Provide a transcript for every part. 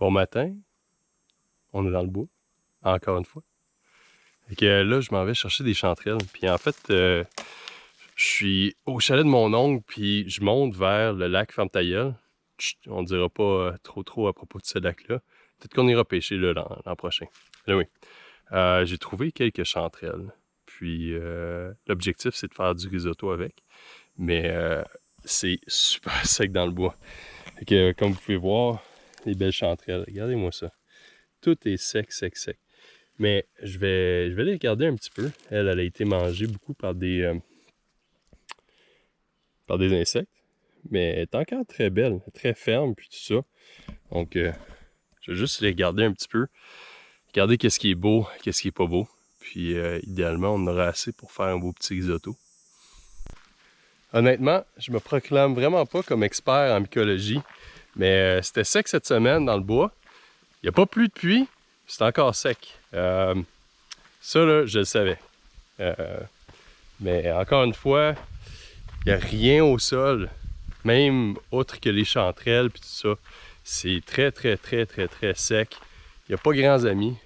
Bon matin, on est dans le bois, encore une fois. Fait que là, je m'en vais chercher des chanterelles. Puis en fait, je suis au chalet de mon oncle, puis je monte vers le lac Ferme ta gueule. Chut, on ne dira pas trop à propos de ce lac-là. Peut-être qu'on ira pêcher là l'an prochain. Là, oui. J'ai trouvé quelques chanterelles. Puis l'objectif, c'est de faire du risotto avec. Mais c'est super sec dans le bois. Fait que comme vous pouvez voir, les belles chanterelles, regardez-moi ça. Tout est sec. Mais je vais les regarder un petit peu. Elle a été mangée beaucoup par des insectes. Mais elle est encore très belle, très ferme, puis tout ça. Donc, je vais juste les regarder un petit peu. Regarder qu'est-ce qui est beau, qu'est-ce qui est pas beau. Puis, idéalement, on aura assez pour faire un beau petit risotto. Honnêtement, je me proclame vraiment pas comme expert en mycologie. Mais c'était sec cette semaine dans le bois. Il n'y a pas plu depuis, c'est encore sec. Ça, là, je le savais. Mais encore une fois, il n'y a rien au sol, même autre que les chanterelles puis tout ça. C'est très sec. Il n'y a pas grands amis.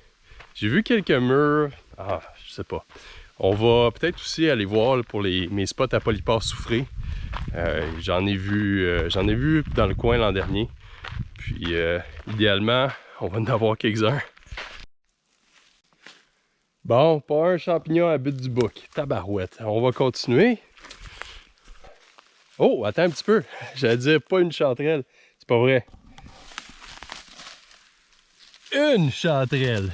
J'ai vu quelques murs. Ah, je sais pas. On va peut-être aussi aller voir là, pour mes spots à Polypore Soufré. J'en ai vu dans le coin l'an dernier. Puis, idéalement, on va en avoir quelques-uns. Bon, pas un champignon à but du bouc. Tabarouette. On va continuer. Oh, attends un petit peu. J'allais dire pas une chanterelle. C'est pas vrai. Une chanterelle.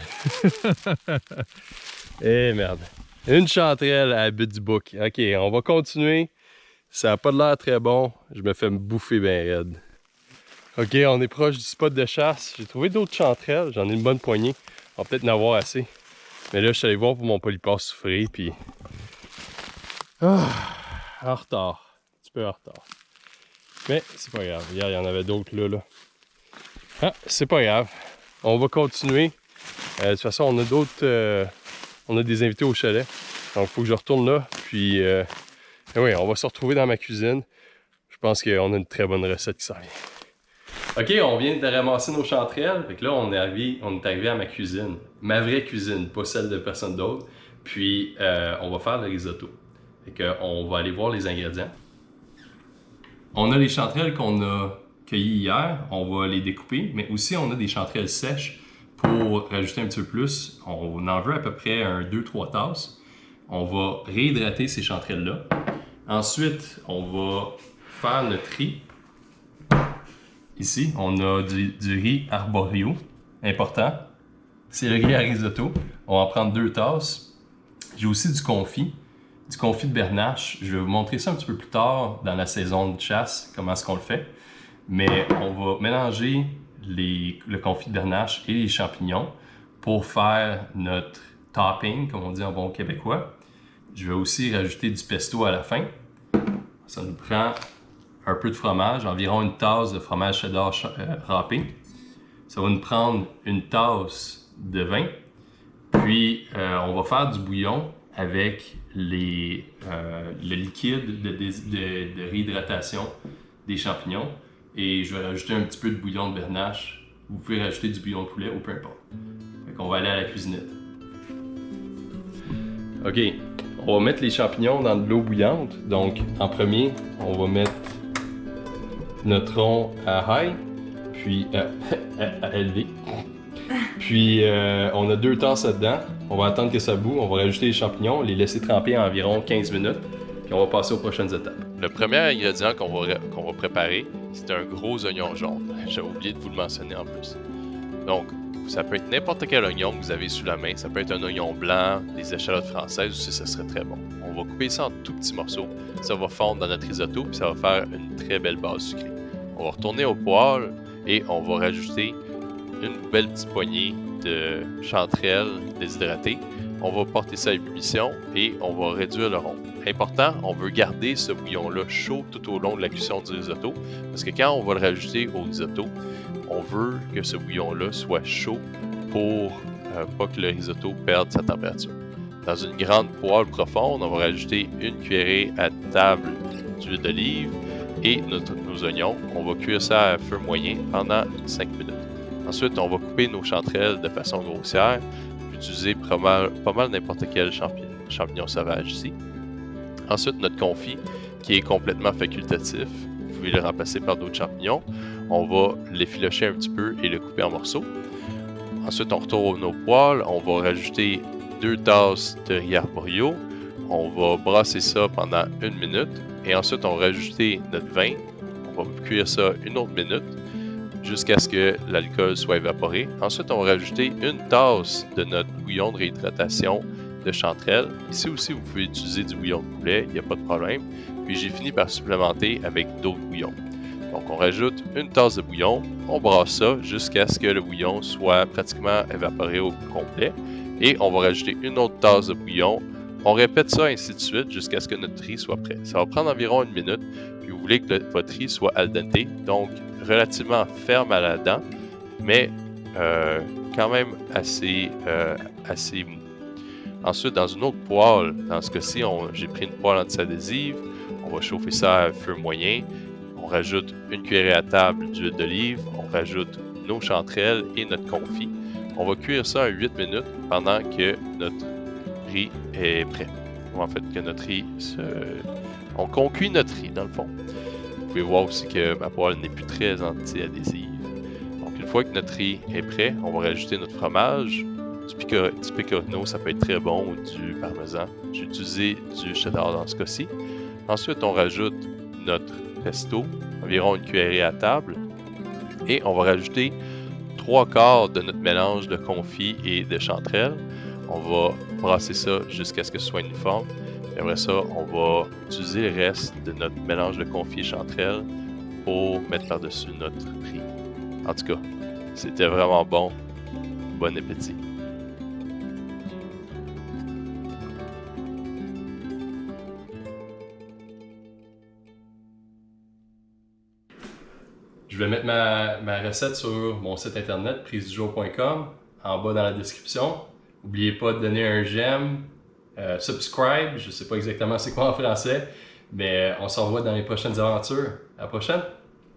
Eh merde. Une chanterelle à but du bouc. Ok, on va continuer. Ça n'a pas l'air très bon. Je me fais me bouffer bien raide. Ok, on est proche du spot de chasse. J'ai trouvé d'autres chanterelles. J'en ai une bonne poignée. On va peut-être en avoir assez. Mais là, je suis allé voir pour mon Polypore Soufré, puis... en retard. Un petit peu en retard. Mais c'est pas grave. Hier, il y en avait d'autres là. Ah, c'est pas grave. On va continuer. De toute façon, on a d'autres... on a des invités au chalet. Donc, il faut que je retourne là. Puis, oui, on va se retrouver dans ma cuisine. Je pense qu'on a une très bonne recette qui s'en vient. Ok, on vient de ramasser nos chanterelles. Fait que là, on est arrivé à ma cuisine. Ma vraie cuisine, pas celle de personne d'autre. Puis, on va faire le risotto. Fait que, on va aller voir les ingrédients. On a les chanterelles qu'on a cueillies hier. On va les découper. Mais aussi, on a des chanterelles sèches pour rajouter un petit peu plus. On en veut à peu près 2-3 tasses. On va réhydrater ces chanterelles-là. Ensuite, on va faire notre riz. Ici, on a du riz arborio, important. C'est le riz à risotto. On va en prendre 2 tasses. J'ai aussi du confit de bernache. Je vais vous montrer ça un petit peu plus tard dans la saison de chasse, comment est-ce qu'on le fait. Mais on va mélanger le confit de bernache et les champignons pour faire notre topping, comme on dit en bon québécois. Je vais aussi rajouter du pesto à la fin. Ça nous prend un peu de fromage, environ une tasse de fromage cheddar râpé. Ça va nous prendre une tasse de vin. Puis, on va faire du bouillon avec le liquide de réhydratation des champignons. Et je vais rajouter un petit peu de bouillon de bernache. Vous pouvez rajouter du bouillon de poulet ou peu importe. Fait qu'on va aller à la cuisinette. Ok, on va mettre les champignons dans de l'eau bouillante. Donc, en premier, on va mettre notre rond à high, puis à élevé. Puis, on a 2 tasses là-dedans. On va attendre que ça boue. On va rajouter les champignons, les laisser tremper environ 15 minutes. Puis, on va passer aux prochaines étapes. Le premier ingrédient qu'on va préparer, c'est un gros oignon jaune. J'ai oublié de vous le mentionner en plus. Donc, ça peut être n'importe quel oignon que vous avez sous la main. Ça peut être un oignon blanc, des échalotes françaises aussi, ça serait très bon. On va couper ça en tout petits morceaux. Ça va fondre dans notre risotto, puis ça va faire une très belle base sucrée. On va retourner au poêle et on va rajouter une belle petite poignée de chanterelles déshydratées. On va porter ça à ébullition et on va réduire le rond. Important, on veut garder ce bouillon-là chaud tout au long de la cuisson du risotto, parce que quand on va le rajouter au risotto, on veut que ce bouillon-là soit chaud pour pas que le risotto perde sa température. Dans une grande poêle profonde, on va rajouter une cuillerée à table d'huile d'olive et nos oignons. On va cuire ça à feu moyen pendant 5 minutes. Ensuite, on va couper nos chanterelles de façon grossière. Utiliser pas mal n'importe quel champignon sauvage ici. Ensuite, notre confit, qui est complètement facultatif, vous pouvez le remplacer par d'autres champignons. On va l'effilocher un petit peu et le couper en morceaux. Ensuite, on retourne nos poêles. On va rajouter 2 tasses de riz arborio. On va brasser ça pendant 1 minute. Et ensuite, on va rajouter notre vin. On va cuire ça 1 autre minute jusqu'à ce que l'alcool soit évaporé. Ensuite, on va rajouter 1 tasse de notre bouillon de réhydratation de chanterelle. Ici aussi, vous pouvez utiliser du bouillon de poulet, il n'y a pas de problème. Puis j'ai fini par supplémenter avec d'autres bouillons. Donc on rajoute 1 tasse de bouillon, on brasse ça jusqu'à ce que le bouillon soit pratiquement évaporé au complet. Et on va rajouter 1 autre tasse de bouillon. On répète ça ainsi de suite jusqu'à ce que notre riz soit prêt. Ça va prendre environ 1 minute. Puis vous voulez que votre riz soit al dente, donc relativement ferme à la dent, mais quand même assez mou. Ensuite, dans une autre poêle, dans ce cas-ci, j'ai pris une poêle anti-adhésive. On va chauffer ça à feu moyen. On rajoute 1 cuillerée à table d'huile d'olive. On rajoute nos chanterelles et notre confit. On va cuire ça à 8 minutes pendant que notre riz est prêt. En fait, que notre riz on cuit notre riz, dans le fond. Vous pouvez voir aussi que ma poêle n'est plus très anti-adhésive. Donc, une fois que notre riz est prêt, on va rajouter notre fromage. Du pecorino, ça peut être très bon, ou du parmesan. J'ai utilisé du cheddar dans ce cas-ci. Ensuite, on rajoute notre pesto, environ 1 cuillerée à table. Et on va rajouter 3/4 de notre mélange de confit et de chanterelle. On va brasser ça jusqu'à ce que ce soit uniforme. Et après ça, on va utiliser le reste de notre mélange de confit et chanterelle pour mettre par-dessus notre riz. En tout cas, c'était vraiment bon. Bon appétit! Je vais mettre ma recette sur mon site internet, prisedujour.com, en bas dans la description. N'oubliez pas de donner un j'aime, subscribe, je ne sais pas exactement c'est quoi en français, mais on se revoit dans les prochaines aventures. À la prochaine!